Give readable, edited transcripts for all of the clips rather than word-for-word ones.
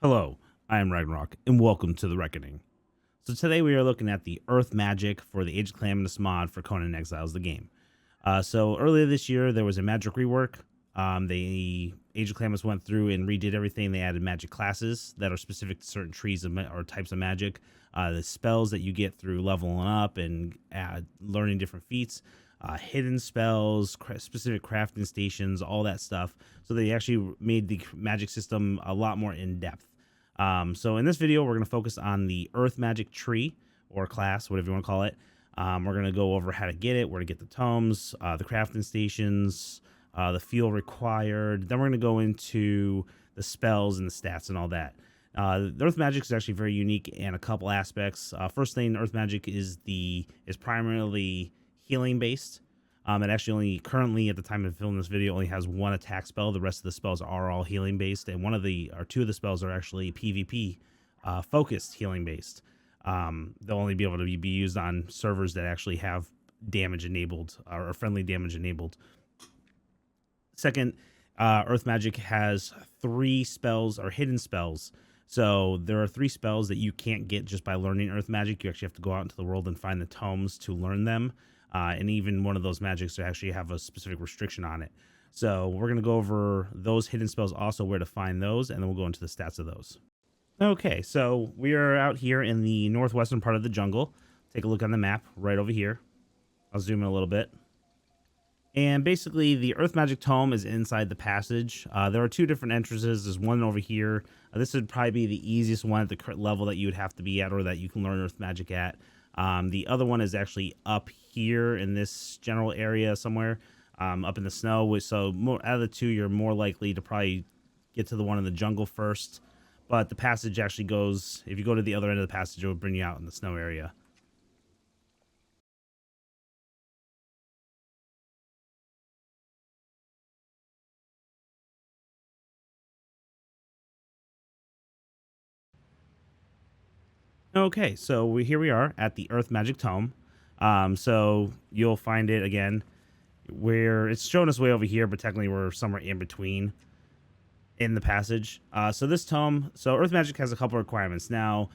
Hello, I am Ragnarok, and welcome to the Reckoning. So today we are looking at the Earth Magic for the Age of Calamitous mod for Conan Exiles, the game. So earlier this year, there was a magic rework. The Age of Calamitous went through and redid everything. They added magic classes that are specific to certain trees or types of magic. The spells that you get through leveling up and learning different feats. Hidden spells, specific crafting stations, all that stuff. So they actually made the magic system a lot more in depth. So in this video, we're going to focus on the Earth Magic tree or class, whatever you want to call it. We're going to go over how to get it, where to get the tomes, the crafting stations, the fuel required. Then we're going to go into the spells and the stats and all that. The Earth Magic is actually very unique in a couple aspects. First thing, Earth Magic is primarily healing based. It actually only currently at the time of filming this video only has one attack spell. The rest of the spells are all healing based, and two of the spells are actually PvP focused healing based. They'll only be able to be used on servers that actually have damage enabled or friendly damage enabled. Second, Earth Magic has 3 spells or hidden spells. So there are 3 spells that you can't get just by learning Earth Magic. You actually have to go out into the world and find the tomes to learn them. And even one of those magics to actually have a specific restriction on it. So we're going to go over those hidden spells, also where to find those, and then we'll go into the stats of those. Okay, so we are out here in the northwestern part of the jungle. Take a look on the map right over here. I'll zoom in a little bit. And basically, the Earth Magic Tome is inside the passage. There are 2 different entrances. There's one over here. This would probably be the easiest one at the level that you would have to be at, or that you can learn Earth Magic at. The other one is actually up here in this general area somewhere, up in the snow. So out of the 2, you're more likely to probably get to the one in the jungle first. But the passage actually goes, if you go to the other end of the passage, it will bring you out in the snow area. Okay, so here we are at the Earth Magic Tome. So you'll find it again where it's showing us way over here, but technically we're somewhere in between in the passage. So this tome, so Earth Magic has a couple requirements. Now,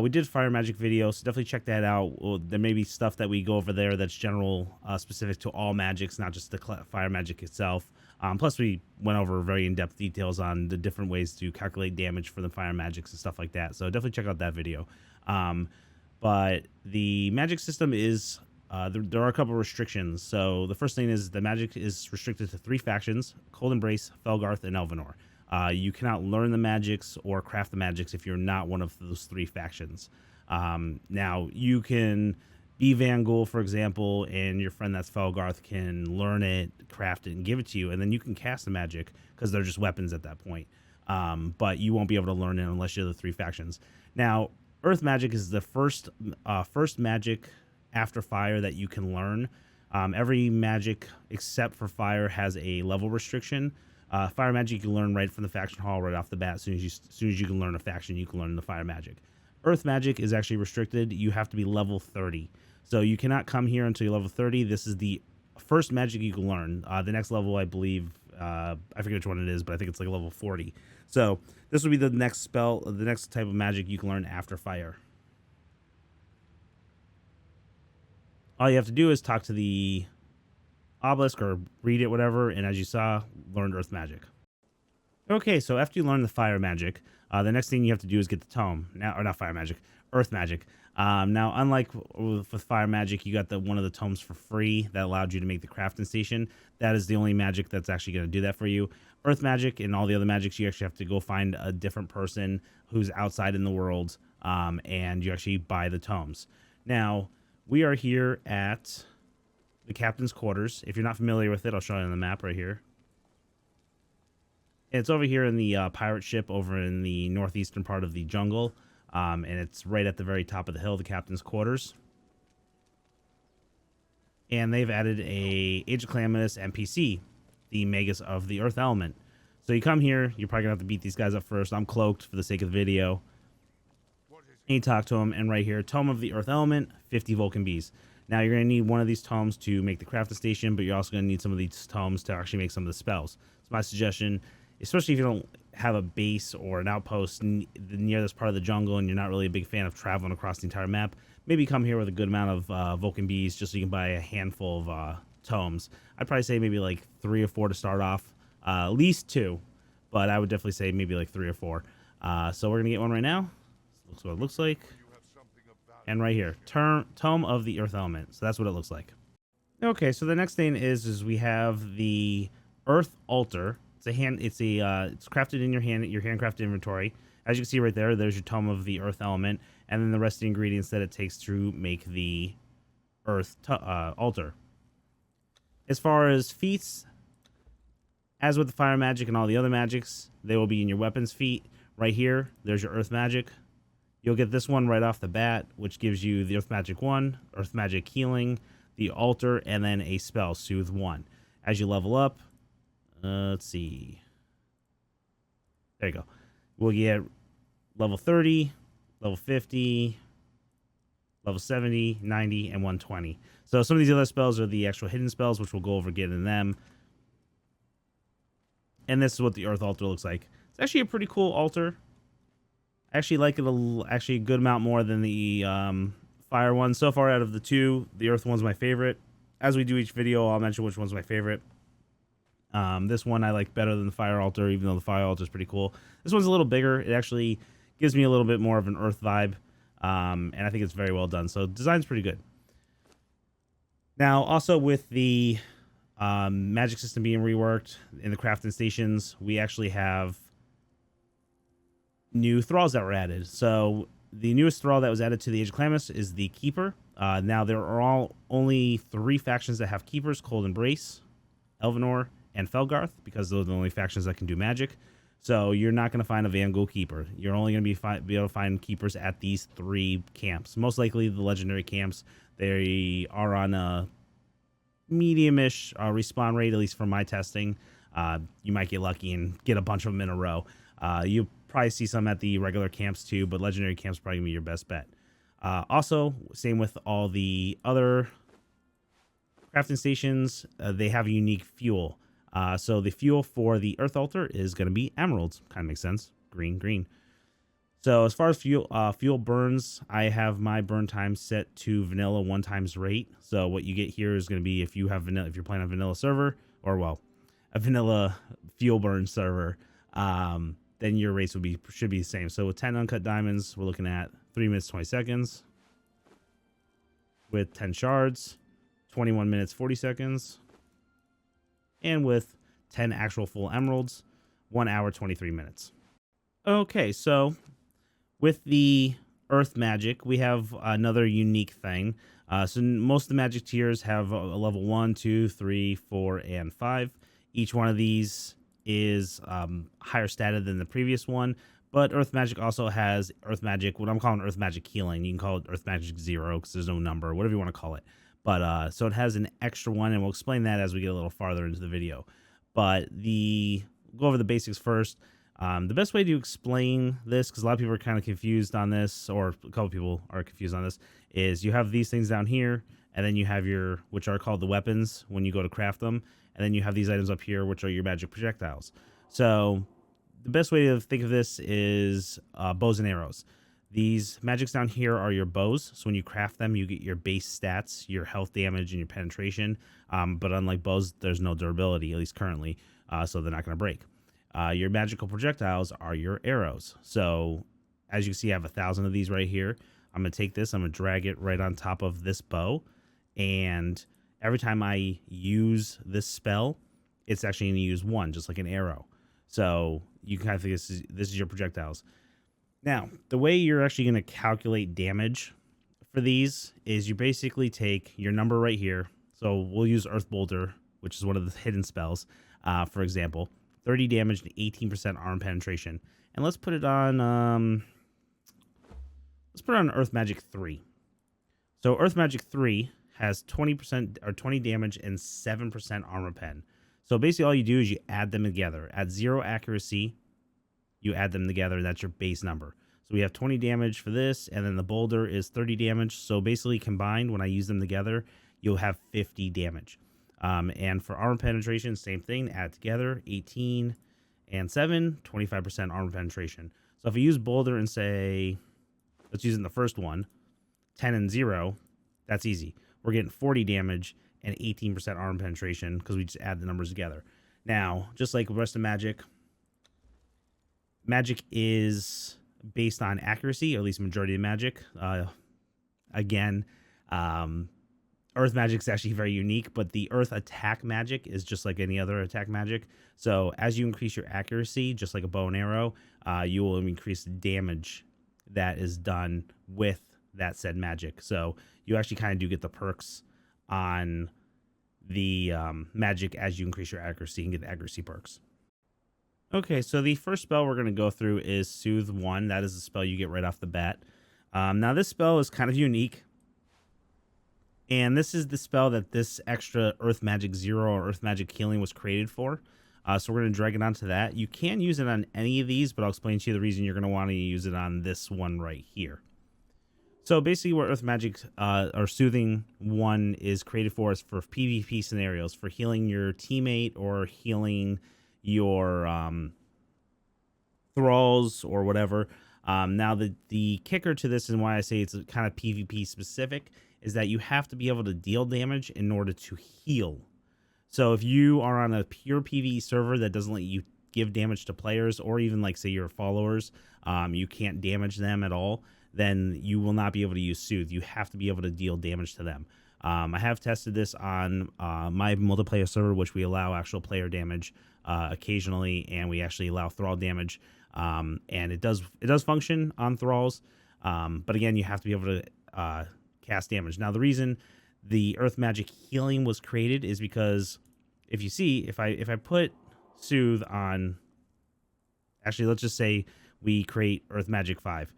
we did Fire Magic video, so definitely check that out. There may be stuff that we go over there that's general, specific to all magics, not just the Fire Magic itself. Plus, we went over very in-depth details on the different ways to calculate damage for the Fire Magics and stuff like that. So definitely check out that video. But the magic system is, there are a couple restrictions. So the first thing is the magic is restricted to 3 factions: Cold Embrace, Felgarth, and Elvenor. You cannot learn the magics or craft the magics if you're not one of those 3 factions. Now, you can be Van Ghoul, for example, and your friend that's Felgarth can learn it, craft it, and give it to you, and then you can cast the magic because they're just weapons at that point. But you won't be able to learn it unless you're the 3 factions. Now, Earth Magic is the first magic after fire that you can learn. Every magic except for fire has a level restriction. Fire magic you can learn right from the faction hall right off the bat. As soon as you can learn a faction, you can learn the fire magic. Earth magic is actually restricted. You have to be level 30. So you cannot come here until you're level 30. This is the first magic you can learn. The next level, I believe, I forget which one it is, but I think it's like level 40. So this will be the next spell, the next type of magic you can learn after fire. All you have to do is talk to the obelisk or read it, whatever, and as you saw, learn Earth Magic. Okay, so after you learn the Fire Magic, the next thing you have to do is get the tome. Now, or not Fire Magic, Earth Magic. Now, unlike with Fire Magic, you got one of the tomes for free that allowed you to make the crafting station. That is the only magic that's actually going to do that for you. Earth Magic and all the other magics, you actually have to go find a different person who's outside in the world, and you actually buy the tomes. Now, we are here at the captain's quarters. If you're not familiar with it, I'll show you on the map right here. It's over here in the pirate ship over in the northeastern part of the jungle. And it's right at the very top of the hill, the captain's quarters. And they've added a Age of Calamitous NPC, the Magus of the Earth Element. So you come here, you're probably going to have to beat these guys up first. I'm cloaked for the sake of the video. And you talk to them, and right here, Tome of the Earth Element, 50 Vulcan Bees. Now, you're going to need one of these tomes to make the crafting station, but you're also going to need some of these tomes to actually make some of the spells. So my suggestion especially if you don't have a base or an outpost near this part of the jungle and you're not really a big fan of traveling across the entire map, maybe come here with a good amount of Vulcan bees just so you can buy a handful of tomes. I'd probably say maybe like 3 or 4 to start off, at least 2, but I would definitely say maybe like 3 or 4. So we're gonna get one right now. This looks what it looks like. And right here, Tome of the Earth Element. So that's what it looks like. Okay, so the next thing is we have the Earth Altar. It's crafted in your handcrafted inventory. As you can see right there, there's your Tome of the Earth Element, and then the rest of the ingredients that it takes to make the Earth Altar. As far as feats, as with the fire magic and all the other magics, they will be in your weapons feat. Right here, there's your Earth Magic. You'll get this one right off the bat, which gives you the Earth Magic 1, Earth Magic Healing, the Altar, and then a spell, Soothe 1. As you level up, let's see. There you go. We'll get level 30, level 50, level 70, 90, and 120. So some of these other spells are the actual hidden spells, which we'll go over getting them. And this is what the Earth Altar looks like. It's actually a pretty cool altar. I actually like it a good amount more than the fire one. So far out of the 2, the Earth one's my favorite. As we do each video, I'll mention which one's my favorite. This one I like better than the fire altar, even though the fire altar is pretty cool. This one's a little bigger. It actually gives me a little bit more of an Earth vibe, and I think it's very well done. So design's pretty good. Now, also with the magic system being reworked in the crafting stations, we actually have new thralls that were added. So the newest thrall that was added to the Age of Calamitous is the Keeper. Now there are only 3 factions that have Keepers: Cold Embrace, Elvenor, and Felgarth, because those are the only factions that can do magic. So you're not going to find a Vanguard Keeper. You're only going to be able to find Keepers at these 3 camps. Most likely the legendary camps. They are on a medium-ish respawn rate, at least from my testing. You might get lucky and get a bunch of them in a row. You probably see some at the regular camps too, but legendary camps probably gonna be your best bet. Also, same with all the other crafting stations, they have a unique fuel. So the fuel for the Earth Altar is going to be emeralds. Kind of makes sense. Green. So as far as fuel burns, I have my burn time set to vanilla 1x rate. So what you get here is going to be if you're playing on a vanilla server, or well, a vanilla fuel burn server, then your rates should be the same. So with 10 uncut diamonds, we're looking at 3 minutes 20 seconds. With 10 shards, 21 minutes 40 seconds. And with 10 actual full emeralds, 1 hour 23 minutes. Okay, so with the earth magic, we have another unique thing. So most of the magic tiers have a level 1, 2, 3, 4, and 5. Each one of these is higher stated than the previous one, but earth magic also has earth magic, what I'm calling earth magic healing. You can call it earth magic 0 because there's no number, whatever you want to call it. But so it has an extra one, and we'll explain that as we get a little farther into the video. But we'll go over the basics first. The best way to explain this, because a lot of people are kind of confused on this, or a couple people are confused on this, is you have these things down here, and then you have which are called the weapons when you go to craft them, and then you have these items up here, which are your magic projectiles. So the best way to think of this is bows and arrows. These magics down here are your bows. So when you craft them, you get your base stats, your health damage, and your penetration. But unlike bows, there's no durability, at least currently, so they're not going to break. Your magical projectiles are your arrows. So as you can see, I have 1,000 of these right here. I'm going to take this, I'm going to drag it right on top of this bow. And every time I use this spell, it's actually going to use 1, just like an arrow. So you can kind of think this is your projectiles. Now, the way you're actually going to calculate damage for these is you basically take your number right here. So we'll use Earth Boulder, which is one of the hidden spells, for example. 30 damage and 18% arm penetration. And let's put it on Earth Magic 3. So Earth Magic 3 has 20% or 20 damage and 7% armor pen. So basically all you do is you add them together. At 0 accuracy, you add them together, that's your base number. So we have 20 damage for this, and then the boulder is 30 damage. So basically combined, when I use them together, you'll have 50 damage. And for armor penetration, same thing, add together, 18 and 7, 25% armor penetration. So if we use Boulder and say, let's use it in the first one, 10 and 0, that's easy. We're getting 40 damage and 18% armor penetration because we just add the numbers together. Now, just like the rest of magic, magic is based on accuracy, or at least majority of magic. Again, Earth magic is actually very unique, but the Earth attack magic is just like any other attack magic. So as you increase your accuracy, just like a bow and arrow, you will increase the damage that is done with that said magic. So you actually kind of do get the perks on the magic as you increase your accuracy and get the accuracy perks. Okay, so the first spell we're going to go through is Soothe 1. That is the spell you get right off the bat. Now this spell is kind of unique. And this is the spell that this extra Earth Magic 0 or Earth Magic Healing was created for. So we're going to drag it onto that. You can use it on any of these, but I'll explain to you the reason you're going to want to use it on this one right here. So basically what Earth Magic or Soothing 1 is created for is for PvP scenarios, for healing your teammate or healing your thralls or whatever. Now the kicker to this and why I say it's kind of PvP specific is that you have to be able to deal damage in order to heal. So if you are on a pure PvE server that doesn't let you give damage to players, or even like say your followers, you can't damage them at all, then you will not be able to use Soothe. You have to be able to deal damage to them. I have tested this on my multiplayer server, which we allow actual player damage occasionally, and we actually allow thrall damage, and it does function on thralls, but again, you have to be able to cast damage. Now, the reason the Earth Magic Healing was created is because if you see, if I put Soothe on, actually, let's just say we create Earth Magic 5.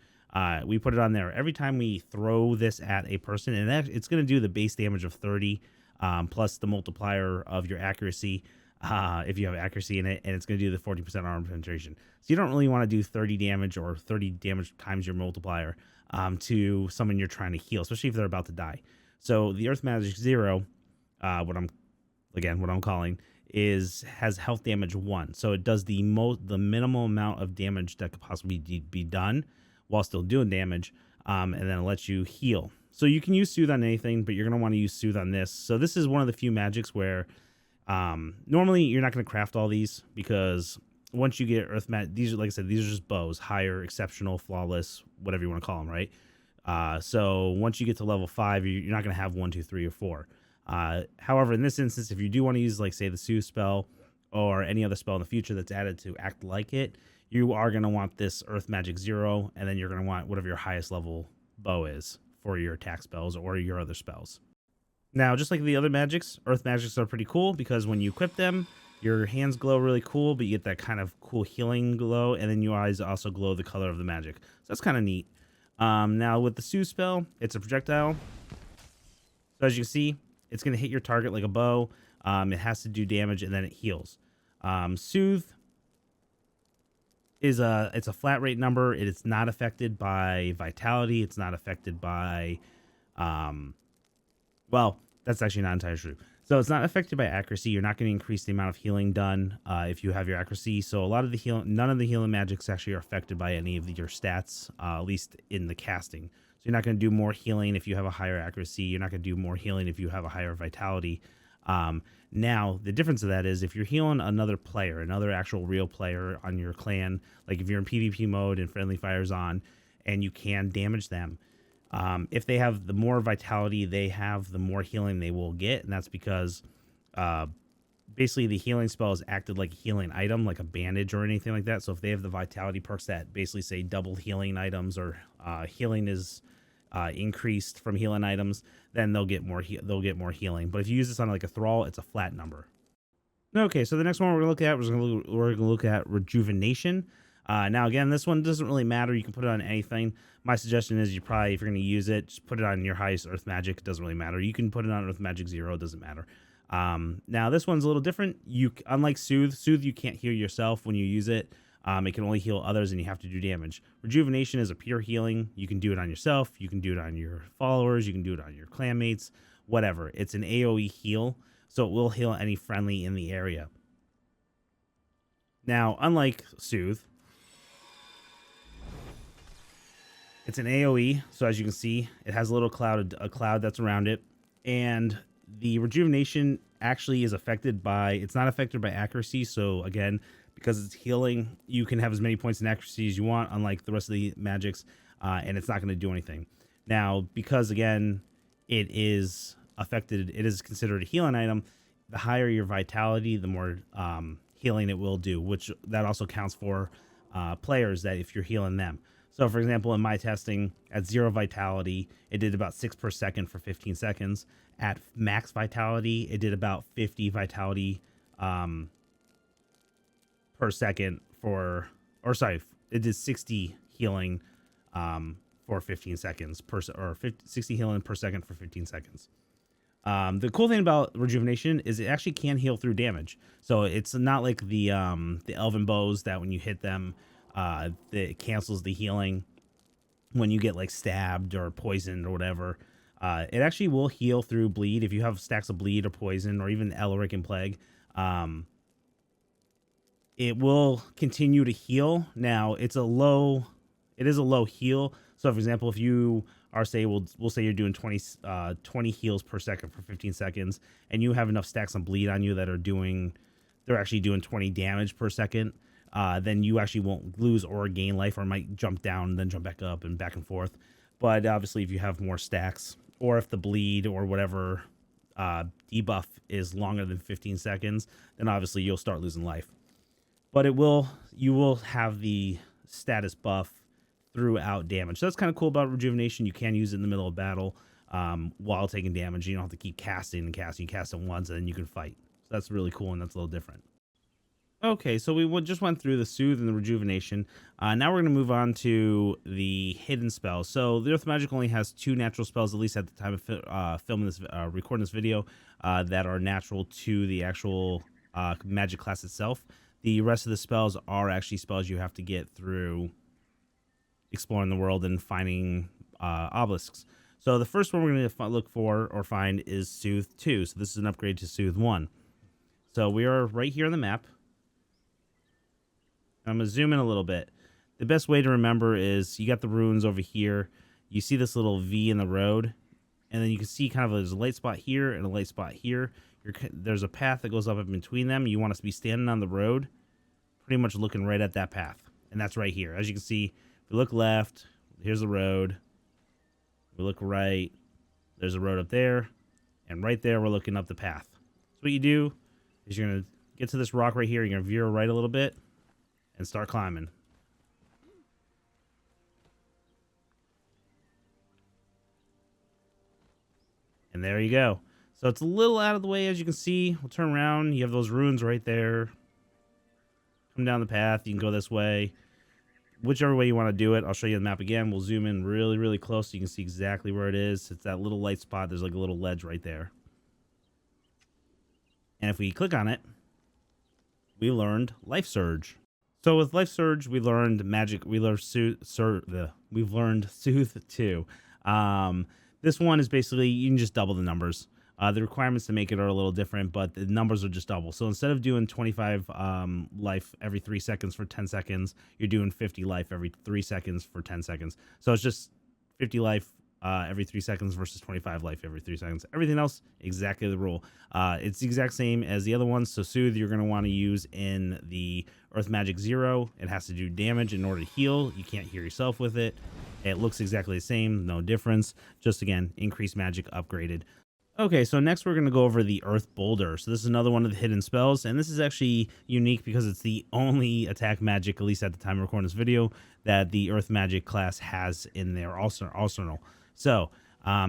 We put it on there. Every time we throw this at a person, and it's going to do the base damage of 30 plus the multiplier of your accuracy if you have accuracy in it, and it's going to do the 40% armor penetration. So you don't really want to do 30 damage or 30 damage times your multiplier to someone you're trying to heal, especially if they're about to die. So the Earth Magic 0, what I'm calling, has health damage 1. So it does the minimal amount of damage that could possibly be done while still doing damage, and then it lets you heal. So you can use Soothe on anything, but you're going to want to use Soothe on this. So this is one of the few magics where normally you're not going to craft all these, because once you get Earth Magic, these are, like I said, these are just bows, higher, exceptional, flawless, whatever you want to call them, right? So once you get to level 5, you're not going to have 1, 2, 3, or 4. However, in this instance, if you do want to use, like, say, the Soothe spell or any other spell in the future that's added to act like it, you are going to want this Earth Magic 0, and then you're going to want whatever your highest level bow is for your attack spells or your other spells. Now, just like the other magics, Earth magics are pretty cool because when you equip them, your hands glow really cool, but you get that kind of cool healing glow, and then your eyes also glow the color of the magic. So that's kind of neat. Now, with the Soothe spell, it's a projectile. So as you can see, it's going to hit your target like a bow. It has to do damage, and then it heals. Soothe is it's a flat rate number. It is not affected by vitality. It's not affected by, well, that's actually not entirely true. So it's not affected by accuracy. You're not going to increase the amount of healing done if you have your accuracy. So a lot of the none of the healing magics actually are affected by any of your stats, at least in the casting. So you're not going to do more healing if you have a higher accuracy. You're not going to do more healing if you have a higher vitality. Now, the difference of that is if you're healing another player, another actual real player on your clan, like if you're in PvP mode and friendly fire's on, and you can damage them, if they have the more vitality they have, the more healing they will get. And that's because basically the healing spell is acted like a healing item, like a bandage or anything like that. So if they have the vitality perks that basically say double healing items, or healing is increased from healing items, then they'll get more healing. But if you use this on like a thrall, it's a flat number. Okay, so the next one we're gonna look at Rejuvination. Now again, this one doesn't really matter. You can put it on anything. My suggestion is if you're going to use it, just put it on your highest Earth Magic. It doesn't really matter. You can put it on Earth Magic 0. It doesn't matter. Now this one's a little different. Unlike Soothe, you can't heal yourself when you use it. It can only heal others, and you have to do damage. Rejuvination is a pure healing. You can do it on yourself. You can do it on your followers. You can do it on your clanmates. Whatever. It's an AoE heal, so it will heal any friendly in the area. Now, unlike Soothe, it's an AoE, so as you can see, it has a little cloud, a cloud that's around it, and the rejuvenation actually is affected by, it's not affected by accuracy. So again, because it's healing, you can have as many points in accuracy as you want, unlike the rest of the magics, and it's not going to do anything. Now, because again, it is affected, it is considered a healing item, the higher your vitality, the more healing it will do, which that also counts for players, that if you're healing them. So for example, in my testing at 0 vitality, it did about 6 per second for 15 seconds. At max vitality, it did about 50 vitality per second for, or sorry, it did 60 healing for 15 seconds or 60 healing per second for 15 seconds. The cool thing about rejuvenation is it actually can heal through damage. So it's not like the elven bows that when you hit them, it cancels the healing when you get like stabbed or poisoned or whatever. It actually will heal through bleed if you have stacks of bleed or poison or even Elric and plague. It will continue to heal. Now it is a low heal. So for example, if you are we'll say you're doing 20 heals per second for 15 seconds, and you have enough stacks of bleed on you that they're actually doing 20 damage per second. Then you actually won't lose or gain life, or might jump down and then jump back up and back and forth. But obviously, if you have more stacks, or if the bleed or whatever debuff is longer than 15 seconds, then obviously you'll start losing life. But you will have the status buff throughout damage. So that's kind of cool about rejuvenation. You can use it in the middle of battle while taking damage. You don't have to keep casting and casting. You cast it once and then you can fight. So that's really cool, and that's a little different. Okay, so we just went through the Soothe and the Rejuvination. Now we're going to move on to the hidden spells. So the Earth Magic only has 2 natural spells, at least at the time of filming this, recording this video, that are natural to the actual magic class itself. The rest of the spells are actually spells you have to get through exploring the world and finding obelisks. So the first one we're going to look for or find is Soothe 2. So this is an upgrade to Soothe 1. So we are right here on the map. I'm going to zoom in a little bit. The best way to remember is you got the runes over here. You see this little V in the road, and then you can see kind of there's a light spot here and a light spot here. There's a path that goes up in between them. You want us to be standing on the road, pretty much looking right at that path. And that's right here. As you can see, if we look left, here's the road. We look right, there's a road up there. And right there, we're looking up the path. So what you do is you're going to get to this rock right here. You're going to veer right a little bit and start climbing. And there you go. So it's a little out of the way, as you can see. We'll turn around. You have those ruins right there. Come down the path. You can go this way. Whichever way you want to do it. I'll show you the map again. We'll zoom in really, really close so you can see exactly where it is. It's that little light spot. There's like a little ledge right there. And if we click on it, we learned Life Surge. So with Life Surge, we learned magic. We learned we've learned Soothe 2. This one is basically you can just double the numbers. The requirements to make it are a little different, but the numbers are just double. So instead of doing 25 life every 3 seconds for 10 seconds, you're doing 50 life every 3 seconds for 10 seconds. So it's just 50 life every 3 seconds versus 25 life every 3 seconds. Everything else, exactly the rule. It's the exact same as the other ones. So Soothe, you're going to want to use in the Earth Magic 0. It has to do damage in order to heal. You can't heal yourself with it. It looks exactly the same, no difference. Just again, increased magic upgraded. Okay, so next we're going to go over the Earth Boulder. So this is another one of the hidden spells, and this is actually unique because it's the only attack magic, at least at the time of recording this video, that the Earth Magic class has in their arsenal. So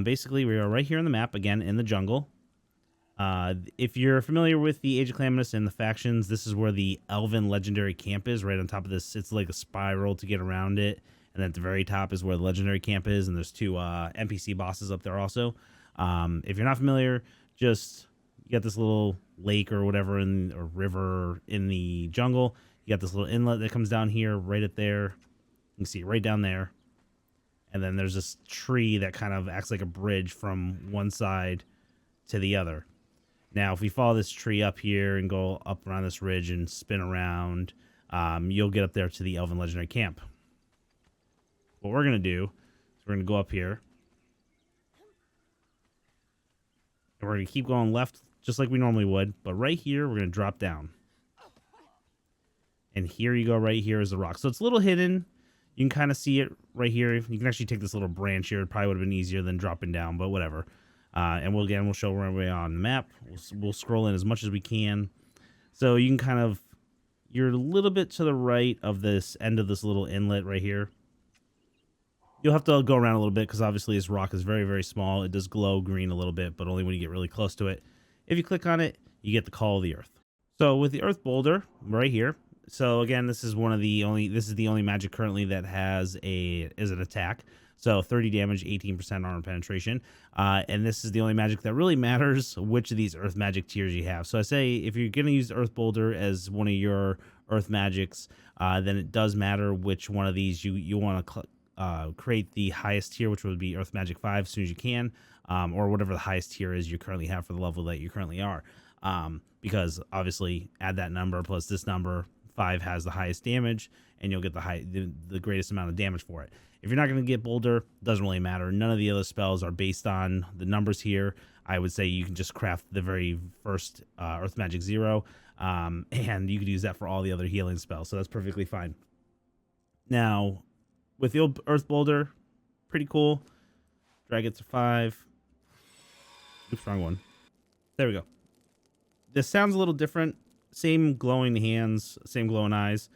basically we are right here on the map, again, in the jungle. If you're familiar with the Age of Calamitous and the factions, this is where the Elven Legendary Camp is, right on top of this. It's like a spiral to get around it, and at the very top is where the Legendary Camp is, and there's 2 NPC bosses up there also. If you're not familiar, just you got this little lake or whatever or river in the jungle. You got this little inlet that comes down here, right up there. You can see it right down there. And then there's this tree that kind of acts like a bridge from one side to the other. Now, if we follow this tree up here and go up around this ridge and spin around, you'll get up there to the Elven Legendary Camp. What we're going to do is we're going to go up here. And we're going to keep going left just like we normally would. But right here, we're going to drop down. And here you go, right here is the rock. So it's a little hidden. You can kind of see it right here. You can actually take this little branch here. It probably would have been easier than dropping down, but whatever. And we'll show where we are on the map. We'll scroll in as much as we can. So you can kind of, you're a little bit to the right of this end of this little inlet right here. You'll have to go around a little bit because obviously this rock is very, very small. It does glow green a little bit, but only when you get really close to it. If you click on it, you get the Call of the Earth. So with the Earth Boulder right here, so again, this is the only magic currently that has an attack. So 30 damage, 18% armor penetration. And this is the only magic that really matters which of these Earth magic tiers you have. So I say if you're going to use Earth Boulder as one of your Earth magics, then it does matter which one of these you want to create the highest tier, which would be Earth Magic 5 as soon as you can, or whatever the highest tier is you currently have for the level that you currently are. Because obviously add that number plus this number, 5 has the highest damage, and you'll get the greatest amount of damage for it. If you're not going to get Boulder, doesn't really matter. None of the other spells are based on the numbers here. I would say you can just craft the very first Earth Magic 0, and you could use that for all the other healing spells, so that's perfectly fine. Now, with the old Earth Boulder, pretty cool. Drag it to 5. Oops, wrong one. There we go. This sounds a little different. Same glowing hands, same glowing eyes.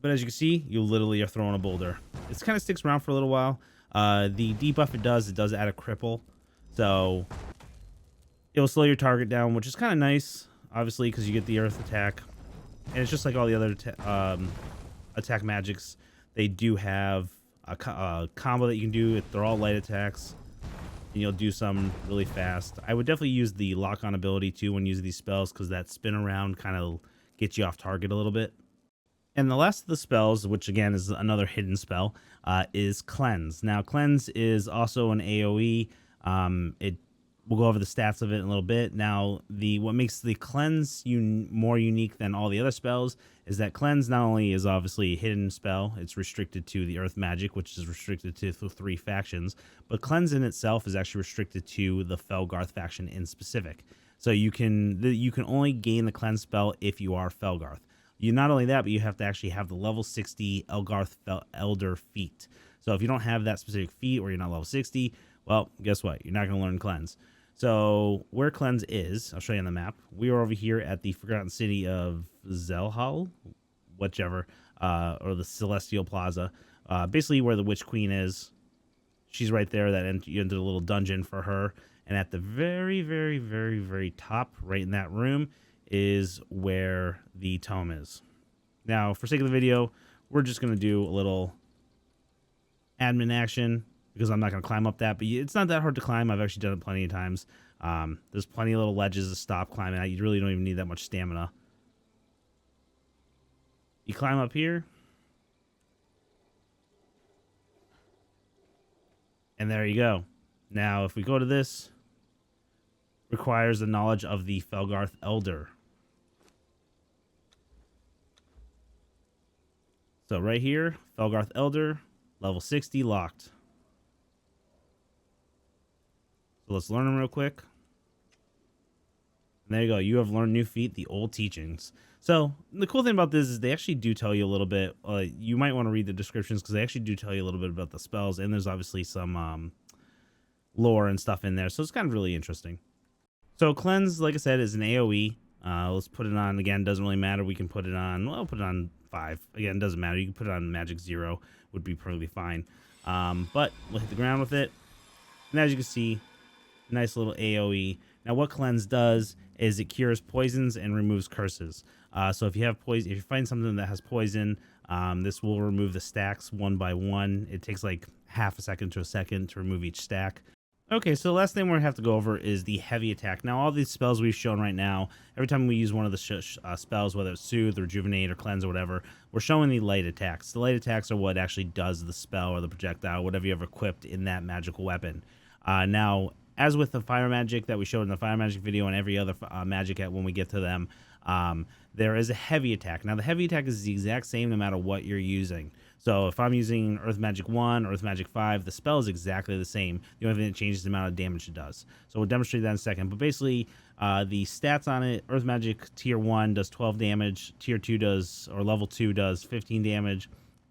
But as you can see, you literally are throwing a boulder. It kind of sticks around for a little while. The debuff it does add a cripple. So it'll slow your target down, which is kind of nice, obviously, because you get the earth attack. And it's just like all the other attack magics. They do have a combo that you can do. They're all light attacks. And you'll do some really fast. I would definitely use the lock-on ability too when using these spells, because that spin around kind of gets you off target a little bit. And the last of the spells, which again is another hidden spell, is Cleanse. Now, Cleanse is also an AoE. We'll go over the stats of it in a little bit. Now, what makes the Cleanse more unique than all the other spells is that Cleanse not only is obviously a hidden spell, it's restricted to the Earth Magic, which is restricted to 3 factions, but Cleanse in itself is actually restricted to the Felgarth faction in specific. So you can only gain the Cleanse spell if you are Felgarth. Not only that, but you have to actually have the level 60 Elgarth Elder feat. So if you don't have that specific feat, or you're not level 60, well, guess what? You're not going to learn Cleanse. So where Cleanse is, I'll show you on the map. We are over here at the Forgotten City of Zelhal, whichever, or the Celestial Plaza. Basically where the Witch Queen is. She's right there. You entered a little dungeon for her. And at the very, very, very, very top, right in that room, is where the tome is. Now, for sake of the video, we're just going to do a little admin action, because I'm not going to climb up that, but it's not that hard to climb. I've actually done it plenty of times. There's plenty of little ledges to stop climbing at. You really don't even need that much stamina. You climb up here. And there you go. Now, if we go to this, requires the knowledge of the Felgarth Elder. So right here, Felgarth Elder, level 60, locked. So let's learn them real quick. And there you go. You have learned new feat, the old teachings. So the cool thing about this is they actually do tell you a little bit. You might want to read the descriptions, because they actually do tell you a little bit about the spells. And there's obviously some lore and stuff in there. So it's kind of really interesting. So Cleanse, like I said, is an AoE. Let's put it on, again, doesn't really matter. We can put it on, well, put it on 5. Again, doesn't matter. You can put it on Magic 0, would be perfectly fine. But we'll hit the ground with it. And as you can see, nice little AoE. Now, what Cleanse does is it cures poisons and removes curses. So if you have poison, if you find something that has poison, this will remove the stacks one by one. It takes like half a second to a second to remove each stack. Okay, so the last thing we're going to have to go over is the heavy attack. Now, all these spells we've shown right now, every time we use one of the spells, whether it's Soothe, Rejuvinate, or Cleanse, or whatever, we're showing the light attacks. The light attacks are what actually does the spell or the projectile, whatever you have equipped in that magical weapon. Now, as with the fire magic that we showed in the fire magic video and every other magic when we get to them, There is a heavy attack. Now the heavy attack is the exact same no matter what you're using. So if I'm using Earth Magic 1 or Earth Magic 5, the spell is exactly the same. The only thing that changes is the amount of damage it does. So we'll demonstrate that in a second. But basically, the stats on it, Earth Magic Tier 1 does 12 damage, Tier 2 does, or Level 2 does 15 damage,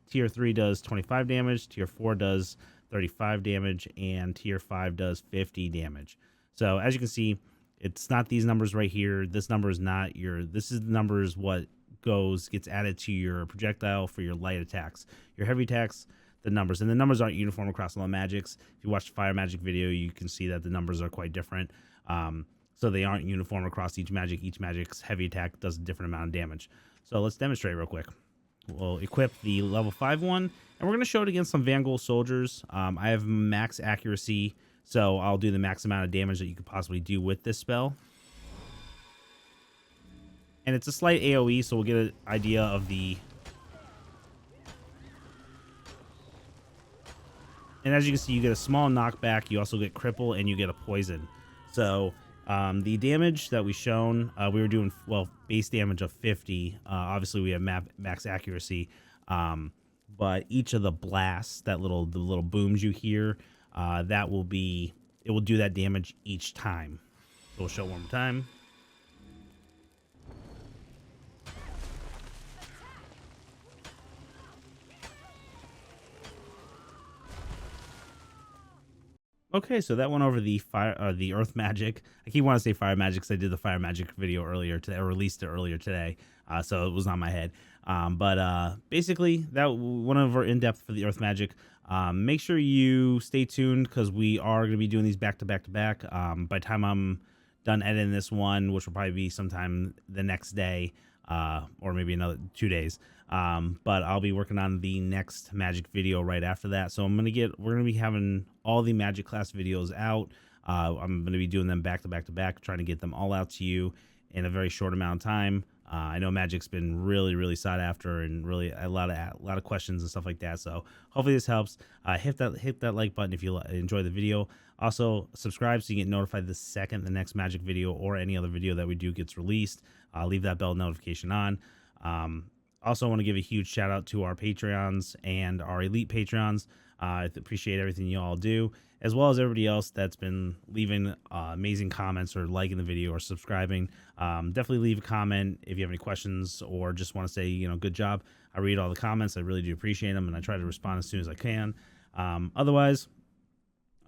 Tier 3 does 25 damage, Tier 4 does 35 damage, and Tier 5 does 50 damage. So as you can see, it's not these numbers right here. This number is not your, this is the numbers what gets added to your projectile for your light attacks. Your heavy attacks, the numbers, and the numbers aren't uniform across all the magics. If you watch the fire magic video, you can see that the numbers are quite different. So they aren't uniform across each magic. Each magic's heavy attack does a different amount of damage. So let's demonstrate real quick. We'll equip the level 5 one, and we're going to show it against some Vanguard soldiers. I have max accuracy, so I'll do the max amount of damage that you could possibly do with this spell. And it's a slight AoE, so we'll get an idea of the... And as you can see, you get a small knockback, you also get cripple, and you get a poison. So the damage that we've shown, we were doing, well, base damage of 50. Obviously, we have max accuracy. But each of the blasts, the little booms you hear, that will be, it will do that damage each time. So we'll show it one more time. Okay, so that went over the the earth magic. I keep wanting to say fire magic because I did the fire magic video earlier today, or released it earlier today, so it was on my head. But basically, that one of our in-depth for the earth magic. Make sure you stay tuned because we are going to be doing these back to back to back. By the time I'm done editing this one, which will probably be sometime the next day, or maybe another 2 days. But I'll be working on the next magic video right after that. So we're gonna be having all the magic class videos out. I'm gonna be doing them back to back to back, trying to get them all out to you in a very short amount of time. I know magic's been really sought after, and really a lot of questions and stuff like that. So hopefully this helps. Hit that like button if you enjoy the video. Also subscribe so you get notified the second the next magic video or any other video that we do gets released. Leave that bell notification on. Also want to give a huge shout out to our Patreons and our elite Patreons. I appreciate everything you all do, as well as everybody else that's been leaving amazing comments or liking the video or subscribing. Definitely leave a comment if you have any questions or just want to say, good job. I read all the comments. I really do appreciate them, and I try to respond as soon as I can. Otherwise,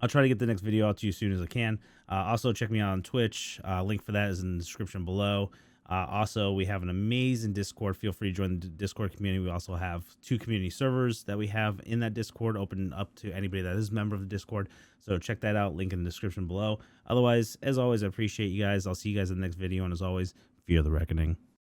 I'll try to get the next video out to you as soon as I can. Also, check me out on Twitch. Link for that is in the description below. Also, we have an amazing Discord. Feel free to join the Discord community. We also have 2 community servers that we have in that Discord, open up to anybody that is a member of the Discord. So check that out. Link in the description below. Otherwise, as always, I appreciate you guys. I'll see you guys in the next video. And as always, fear the reckoning.